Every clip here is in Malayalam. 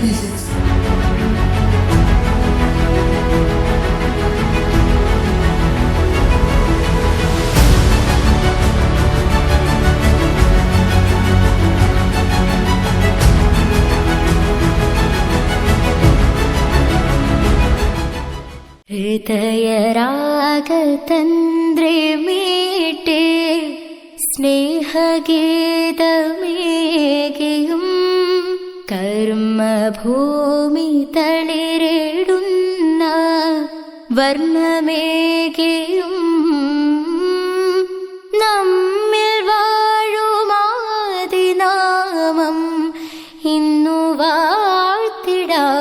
Congratulations. ഹൃദയരാഗതന്ത്രേ മീട്ടേ സ്നേഹഗീതമേകിയും കർമ്മഭൂമി തളിരിടുന്ന വർണ്ണമേകിയും നമ്മിൽ വാഴുമാതിനാമം ഇന്നു വാഴ്ത്തിടാം.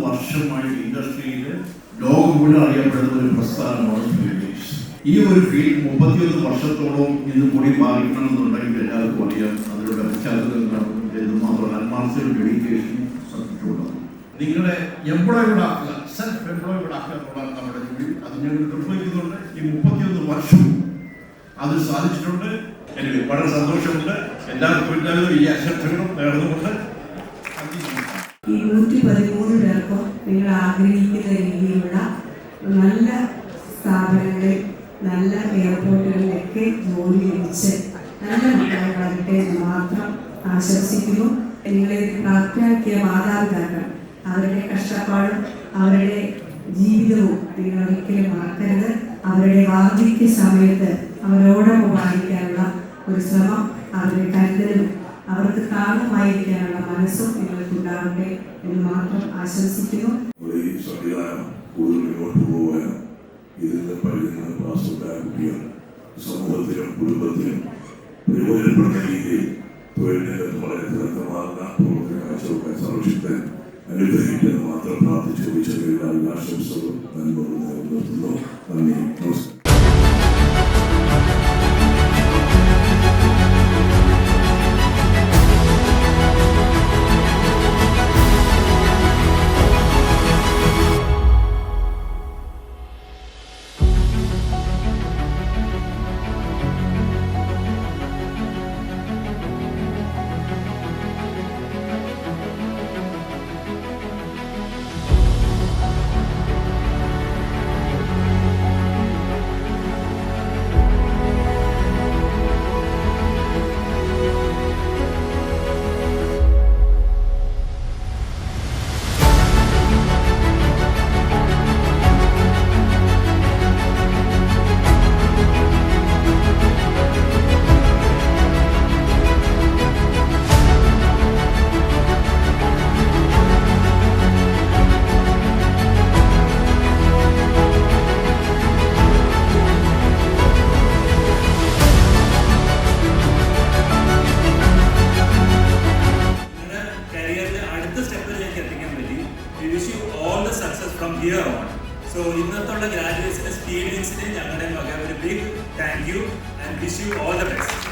വർഷമായി ഇൻഡസ്ട്രിയിൽ ലോകം മുഴുവൻ അറിയപ്പെടുന്ന ഒരു പ്രസ്ഥാനമാണ് ഫിലിപ്പീൻസ്. ഈ ഒരു ഫീൽഡ് 31 വർഷത്തോളം ഇന്ന് കൂടി പാലിക്കണമെന്നുണ്ടെങ്കിൽ എല്ലാവർക്കും അറിയാം അതിലൂടെ പശ്ചാത്തലം മാത്രമല്ല അഡ്വാൻസ്ഡ് ഡെഡിക്കേഷൻ സബ്ജക്റ്റുള്ളത്. നിങ്ങളെ എംപ്ലോയ്ഡ് ആക്കുക, സെൽഫ് എംപ്ലോയ്ഡ് ആക്കുക എന്നുള്ളതാണ് നമ്മുടെ ജോലി. അത് ഞങ്ങൾ നിർവഹിക്കുന്നുണ്ട്. ഈ 31 വർഷം അത് സാധിച്ചിട്ടുണ്ട്. എനിക്ക് വളരെ സന്തോഷമുണ്ട്. എല്ലാവർക്കും ഈ ആശംസകളും നേർന്നുകൊണ്ട് ഈ 113 പേർക്കും നിങ്ങൾ ആഗ്രഹിക്കുന്ന രീതിയിലുള്ള നല്ല സ്ഥാപനങ്ങളിൽ നല്ല എയർപോർട്ടുകളിലൊക്കെ ജോലി ലഭിച്ച് നല്ല മക്കളെ വളരട്ടെ എന്ന് മാത്രം ആശംസിക്കുന്നു. നിങ്ങളെ പ്രാപ്തരാക്കിയ മാതാപിതാക്കൾ അവരുടെ കഷ്ടപ്പാടും അവരുടെ ജീവിതവും നിങ്ങൾ ഒരിക്കലും മറക്കരുത്. അവരുടെ വാർദ്ധക്യ സമയത്ത് അവരോടൊപ്പം വായിക്കാനുള്ള ഒരു ശ്രമം, അവരുടെ കരുതലും അവർക്ക് താങ്ങുമായിരിക്കാനുള്ള മനസ്സും നിങ്ങൾക്കുണ്ടാവട്ടെ എന്ന് മാത്രം ആശംസിക്കുന്നു. ഈ സംവിധാനം കൂടുതൽ മുന്നോട്ട് പോകാൻ ഇതിൽ പഠിക്കുന്ന കുട്ടികൾ സമൂഹത്തിനും കുടുംബത്തിനും പ്രയോജനപ്പെടുന്ന രീതിയിൽ തൊഴിലിനകത്ത് വളരെ തിരക്കമാർന്ന പ്രവർത്തന കാഴ്ചവെക്കാൻ സംരക്ഷിക്കാൻ അനുഗ്രഹിക്കുന്നത് മാത്രം പ്രാർത്ഥിച്ചു വെച്ച ആശംസകളും നന്മകളും നിർത്തുന്നു. നന്ദി, നമസ്കാരം. from here on. So ഇന്നത്തുള്ള ഗ്രാജുവേറ്റ്സിന്റെ സ്പീഡ് വിങ്സിന് ഞങ്ങളുടെ വക ഒരു big thank you and wish you all the best.